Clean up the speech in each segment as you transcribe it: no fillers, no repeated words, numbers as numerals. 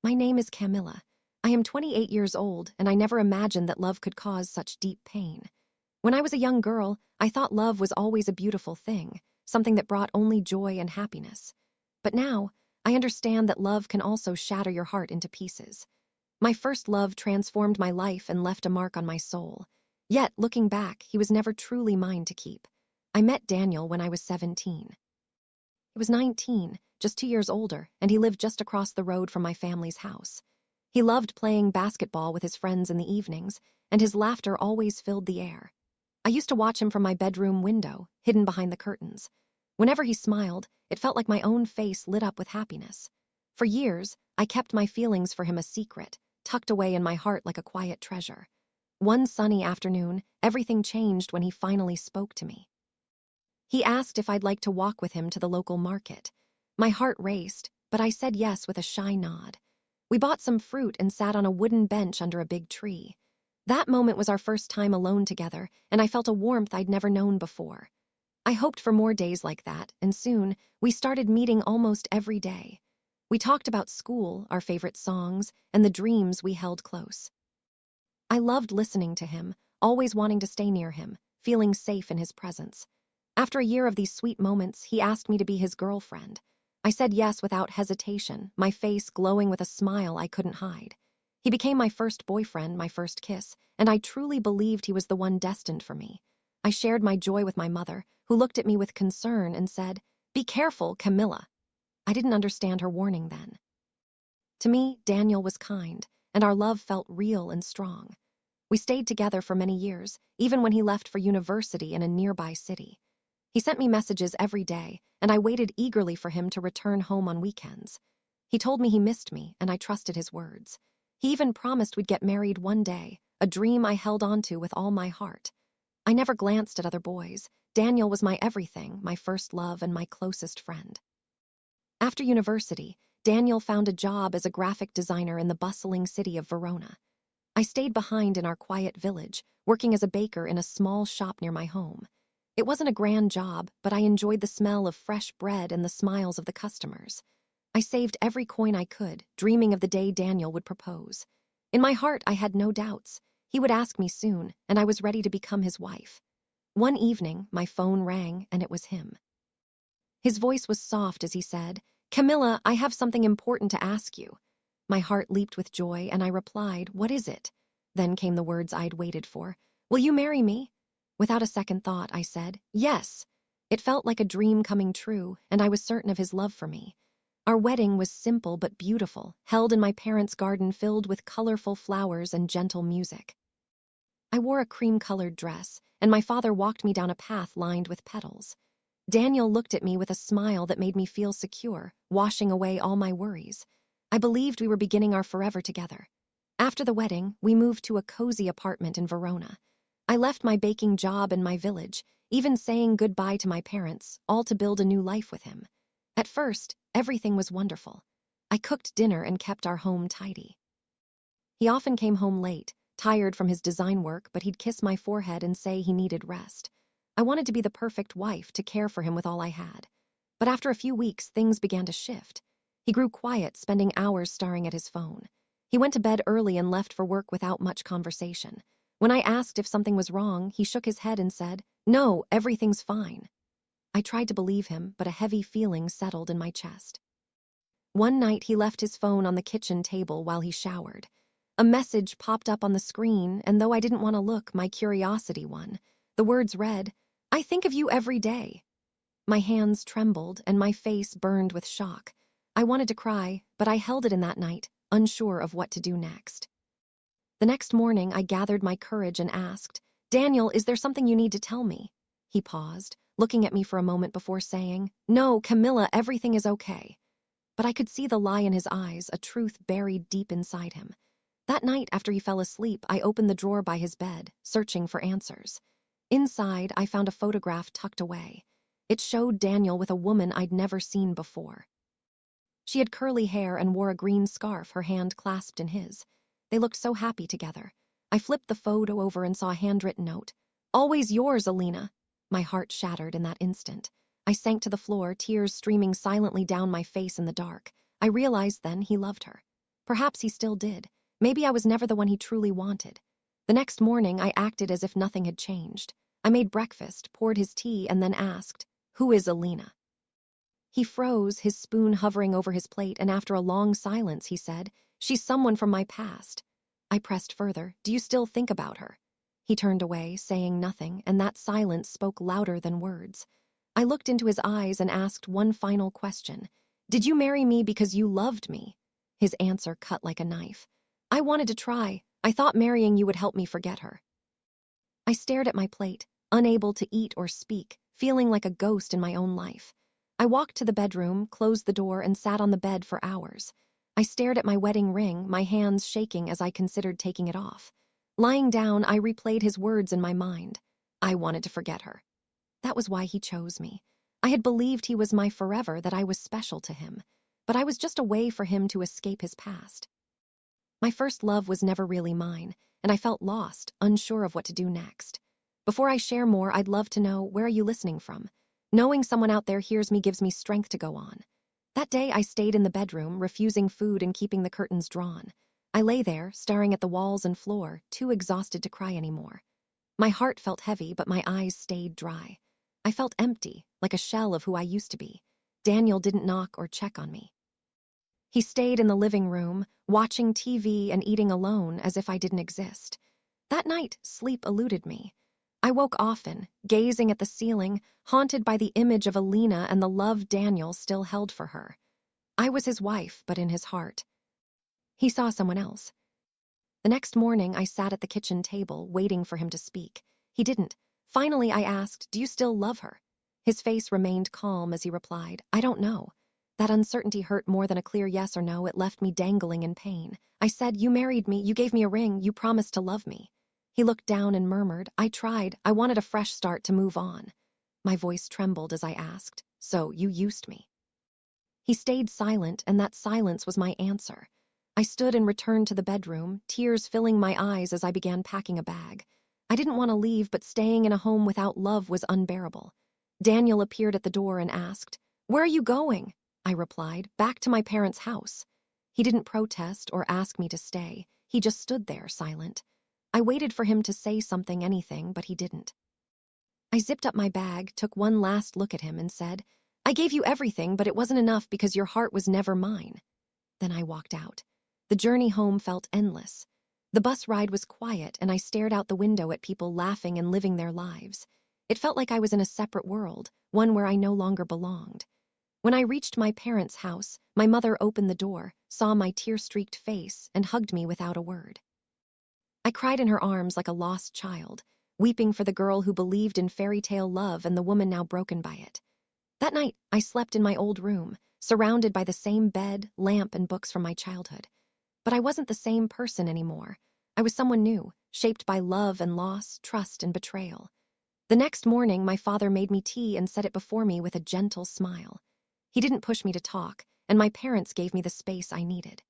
My name is Kamilla. I am 28 years old, and I never imagined that love could cause such deep pain. When I was a young girl, I thought love was always a beautiful thing, something that brought only joy and happiness. But now, I understand that love can also shatter your heart into pieces. My first love transformed my life and left a mark on my soul. Yet, looking back, he was never truly mine to keep. I met Daniel when I was 17. He was 19, just 2 years older, and he lived just across the road from my family's house. He loved playing basketball with his friends in the evenings, and his laughter always filled the air. I used to watch him from my bedroom window, hidden behind the curtains. Whenever he smiled, it felt like my own face lit up with happiness. For years, I kept my feelings for him a secret, tucked away in my heart like a quiet treasure. One sunny afternoon, everything changed when he finally spoke to me. He asked if I'd like to walk with him to the local market. My heart raced, but I said yes with a shy nod. We bought some fruit and sat on a wooden bench under a big tree. That moment was our first time alone together, and I felt a warmth I'd never known before. I hoped for more days like that, and soon, we started meeting almost every day. We talked about school, our favorite songs, and the dreams we held close. I loved listening to him, always wanting to stay near him, feeling safe in his presence. After a year of these sweet moments, he asked me to be his girlfriend. I said yes without hesitation, my face glowing with a smile I couldn't hide. He became my first boyfriend, my first kiss, and I truly believed he was the one destined for me. I shared my joy with my mother, who looked at me with concern and said, "Be careful, Kamilla." I didn't understand her warning then. To me, Daniel was kind, and our love felt real and strong. We stayed together for many years, even when he left for university in a nearby city. He sent me messages every day, and I waited eagerly for him to return home on weekends. He told me he missed me, and I trusted his words. He even promised we'd get married one day, a dream I held onto with all my heart. I never glanced at other boys. Daniel was my everything, my first love, and my closest friend. After university, Daniel found a job as a graphic designer in the bustling city of Verona. I stayed behind in our quiet village, working as a baker in a small shop near my home. It wasn't a grand job, but I enjoyed the smell of fresh bread and the smiles of the customers. I saved every coin I could, dreaming of the day Daniel would propose. In my heart, I had no doubts. He would ask me soon, and I was ready to become his wife. One evening, my phone rang, and it was him. His voice was soft as he said, "Kamilla, I have something important to ask you." My heart leaped with joy, and I replied, "What is it?" Then came the words I'd waited for. "Will you marry me?" Without a second thought, I said, "Yes." It felt like a dream coming true, and I was certain of his love for me. Our wedding was simple but beautiful, held in my parents' garden filled with colorful flowers and gentle music. I wore a cream-colored dress, and my father walked me down a path lined with petals. Daniel looked at me with a smile that made me feel secure, washing away all my worries. I believed we were beginning our forever together. After the wedding, we moved to a cozy apartment in Verona. I left my baking job and my village, even saying goodbye to my parents, all to build a new life with him. At first, everything was wonderful. I cooked dinner and kept our home tidy. He often came home late, tired from his design work, but he'd kiss my forehead and say he needed rest. I wanted to be the perfect wife, to care for him with all I had. But after a few weeks, things began to shift. He grew quiet, spending hours staring at his phone. He went to bed early and left for work without much conversation. When I asked if something was wrong, he shook his head and said, "No, everything's fine." I tried to believe him, but a heavy feeling settled in my chest. One night, he left his phone on the kitchen table while he showered. A message popped up on the screen, and though I didn't want to look, my curiosity won. The words read, "I think of you every day." My hands trembled, and my face burned with shock. I wanted to cry, but I held it in that night, unsure of what to do next. The next morning, I gathered my courage and asked, "Daniel, is there something you need to tell me?" He paused, looking at me for a moment before saying, "No, Kamilla, everything is okay." But I could see the lie in his eyes, a truth buried deep inside him. That night, after he fell asleep, I opened the drawer by his bed, searching for answers. Inside, I found a photograph tucked away. It showed Daniel with a woman I'd never seen before. She had curly hair and wore a green scarf, her hand clasped in his. They looked so happy together. I flipped the photo over and saw a handwritten note. "Always yours, Alina." My heart shattered in that instant. I sank to the floor, tears streaming silently down my face in the dark. I realized then he loved her. Perhaps he still did. Maybe I was never the one he truly wanted. The next morning, I acted as if nothing had changed. I made breakfast, poured his tea, and then asked, "Who is Alina?" He froze, his spoon hovering over his plate, and after a long silence, he said, "She's someone from my past." I pressed further, "Do you still think about her?" He turned away, saying nothing, and that silence spoke louder than words. I looked into his eyes and asked one final question. "Did you marry me because you loved me?" His answer cut like a knife. "I wanted to try. I thought marrying you would help me forget her." I stared at my plate, unable to eat or speak, feeling like a ghost in my own life. I walked to the bedroom, closed the door, and sat on the bed for hours. I stared at my wedding ring, my hands shaking as I considered taking it off. Lying down, I replayed his words in my mind. I wanted to forget her. That was why he chose me. I had believed he was my forever, that I was special to him. But I was just a way for him to escape his past. My first love was never really mine, and I felt lost, unsure of what to do next. Before I share more, I'd love to know, where are you listening from? Knowing someone out there hears me gives me strength to go on. That day, I stayed in the bedroom, refusing food and keeping the curtains drawn. I lay there, staring at the walls and floor, too exhausted to cry anymore. My heart felt heavy, but my eyes stayed dry. I felt empty, like a shell of who I used to be. Daniel didn't knock or check on me. He stayed in the living room, watching TV and eating alone as if I didn't exist. That night, sleep eluded me. I woke often, gazing at the ceiling, haunted by the image of Alina and the love Daniel still held for her. I was his wife, but in his heart, he saw someone else. The next morning, I sat at the kitchen table, waiting for him to speak. He didn't. Finally, I asked, "Do you still love her?" His face remained calm as he replied, "I don't know." That uncertainty hurt more than a clear yes or no. It left me dangling in pain. I said, "You married me, you gave me a ring, you promised to love me." He looked down and murmured, "I tried. I wanted a fresh start, to move on." My voice trembled as I asked, "So you used me?" He stayed silent, and that silence was my answer. I stood and returned to the bedroom, tears filling my eyes as I began packing a bag. I didn't want to leave, but staying in a home without love was unbearable. Daniel appeared at the door and asked, "Where are you going?" I replied, "Back to my parents' house." He didn't protest or ask me to stay. He just stood there, silent. I waited for him to say something, anything, but he didn't. I zipped up my bag, took one last look at him, and said, "I gave you everything, but it wasn't enough because your heart was never mine." Then I walked out. The journey home felt endless. The bus ride was quiet, and I stared out the window at people laughing and living their lives. It felt like I was in a separate world, one where I no longer belonged. When I reached my parents' house, my mother opened the door, saw my tear-streaked face, and hugged me without a word. I cried in her arms like a lost child, weeping for the girl who believed in fairy tale love and the woman now broken by it. That night, I slept in my old room, surrounded by the same bed, lamp, and books from my childhood. But I wasn't the same person anymore. I was someone new, shaped by love and loss, trust and betrayal. The next morning, my father made me tea and set it before me with a gentle smile. He didn't push me to talk, and my parents gave me the space I needed.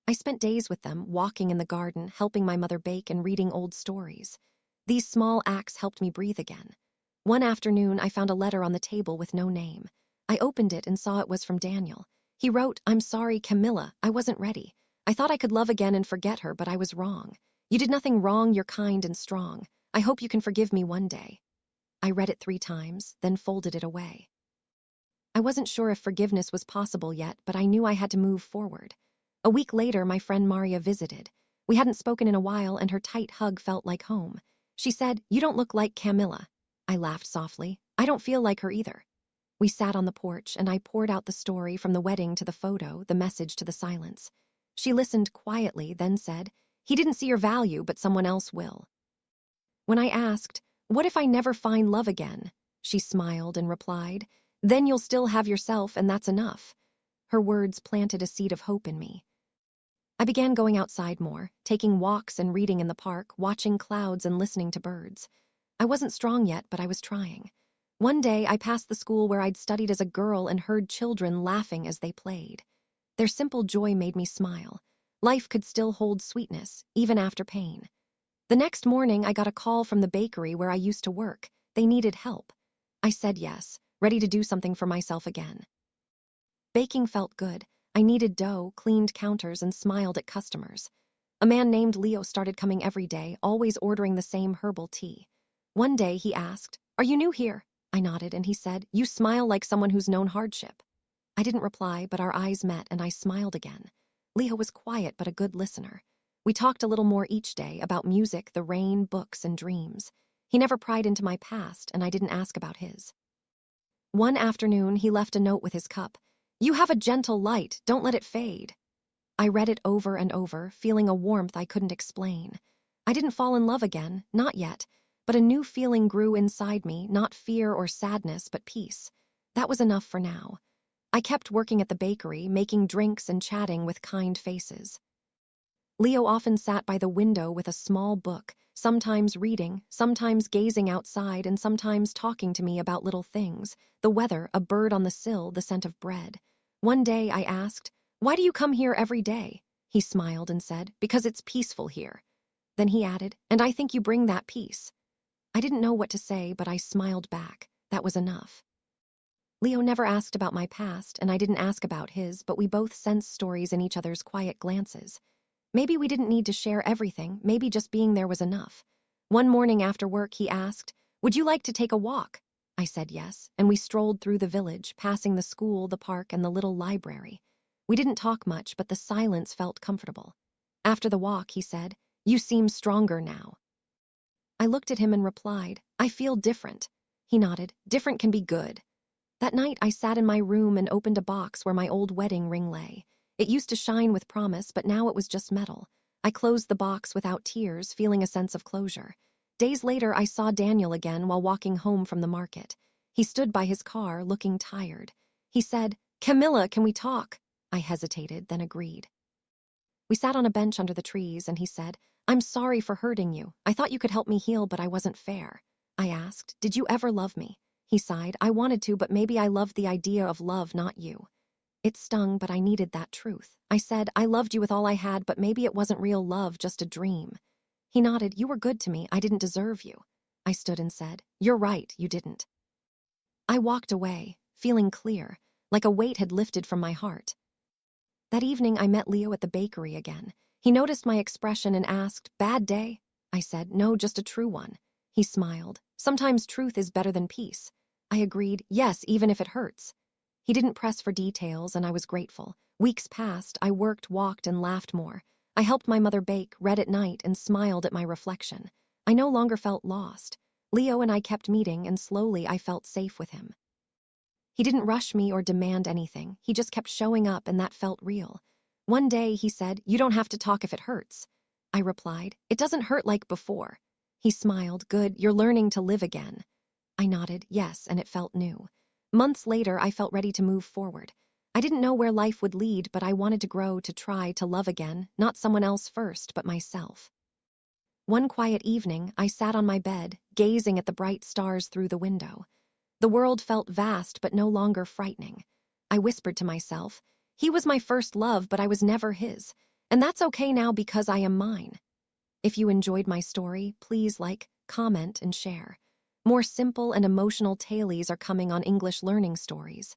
I spent days with them, walking in the garden, helping my mother bake, and reading old stories. These small acts helped me breathe again. One afternoon, I found a letter on the table with no name. I opened it and saw it was from Daniel. He wrote, "I'm sorry, Kamilla, I wasn't ready. I thought I could love again and forget her, but I was wrong. You did nothing wrong, you're kind and strong. I hope you can forgive me one day." I read it 3 times, then folded it away. I wasn't sure if forgiveness was possible yet, but I knew I had to move forward. A week later, my friend Maria visited. We hadn't spoken in a while, and her tight hug felt like home. She said, "You don't look like Kamilla." I laughed softly. "I don't feel like her either." We sat on the porch, and I poured out the story, from the wedding to the photo, the message to the silence. She listened quietly, then said, "He didn't see your value, but someone else will." When I asked, "What if I never find love again?" she smiled and replied, "Then you'll still have yourself, and that's enough." Her words planted a seed of hope in me. I began going outside more, taking walks and reading in the park, watching clouds and listening to birds. I wasn't strong yet, but I was trying. One day, I passed the school where I'd studied as a girl and heard children laughing as they played. Their simple joy made me smile. Life could still hold sweetness, even after pain. The next morning, I got a call from the bakery where I used to work. They needed help. I said yes, ready to do something for myself again. Baking felt good. I kneaded dough, cleaned counters, and smiled at customers. A man named Leo started coming every day, always ordering the same herbal tea. One day he asked, "Are you new here?" I nodded, and he said, "You smile like someone who's known hardship." I didn't reply, but our eyes met and I smiled again. Leo was quiet but a good listener. We talked a little more each day about music, the rain, books, and dreams. He never pried into my past, and I didn't ask about his. One afternoon, he left a note with his cup. "You have a gentle light, don't let it fade." I read it over and over, feeling a warmth I couldn't explain. I didn't fall in love again, not yet, but a new feeling grew inside me, not fear or sadness, but peace. That was enough for now. I kept working at the bakery, making drinks and chatting with kind faces. Leo often sat by the window with a small book, sometimes reading, sometimes gazing outside, and sometimes talking to me about little things, the weather, a bird on the sill, the scent of bread. One day I asked, "Why do you come here every day?" He smiled and said, "Because it's peaceful here." Then he added, "And I think you bring that peace." I didn't know what to say, but I smiled back. That was enough. Leo never asked about my past, and I didn't ask about his, but we both sensed stories in each other's quiet glances. Maybe we didn't need to share everything, maybe just being there was enough. One morning after work, he asked, "Would you like to take a walk?" I said yes, and we strolled through the village, passing the school, the park, and the little library. We didn't talk much, but the silence felt comfortable. After the walk, he said, "You seem stronger now." I looked at him and replied, "I feel different." He nodded, "Different can be good." That night, I sat in my room and opened a box where my old wedding ring lay. It used to shine with promise, but now it was just metal. I closed the box without tears, feeling a sense of closure. Days later, I saw Daniel again while walking home from the market. He stood by his car, looking tired. He said, "Kamilla, can we talk?" I hesitated, then agreed. We sat on a bench under the trees, and he said, "I'm sorry for hurting you. I thought you could help me heal, but I wasn't fair." I asked, "Did you ever love me?" He sighed, "I wanted to, but maybe I loved the idea of love, not you." It stung, but I needed that truth. I said, "I loved you with all I had, but maybe it wasn't real love, just a dream." He nodded, "You were good to me. I didn't deserve you." I stood and said, "You're right, you didn't." I walked away, feeling clear, like a weight had lifted from my heart. That evening, I met Leo at the bakery again. He noticed my expression and asked, "Bad day?" I said, "No, just a true one." He smiled. "Sometimes truth is better than peace." I agreed, "Yes, even if it hurts." He didn't press for details, and I was grateful. Weeks passed, I worked, walked, and laughed more. I helped my mother bake, read at night, and smiled at my reflection. I no longer felt lost. Leo and I kept meeting, and slowly I felt safe with him. He didn't rush me or demand anything. He just kept showing up, and that felt real. One day, he said, "You don't have to talk if it hurts." I replied, "It doesn't hurt like before." He smiled, "Good, you're learning to live again." I nodded, yes, and it felt new. Months later, I felt ready to move forward. I didn't know where life would lead, but I wanted to grow, to try, to love again, not someone else first, but myself. One quiet evening, I sat on my bed, gazing at the bright stars through the window. The world felt vast, but no longer frightening. I whispered to myself, "He was my first love, but I was never his. And that's okay now because I am mine." If you enjoyed my story, please like, comment, and share. More simple and emotional tales are coming on English Learning Stories.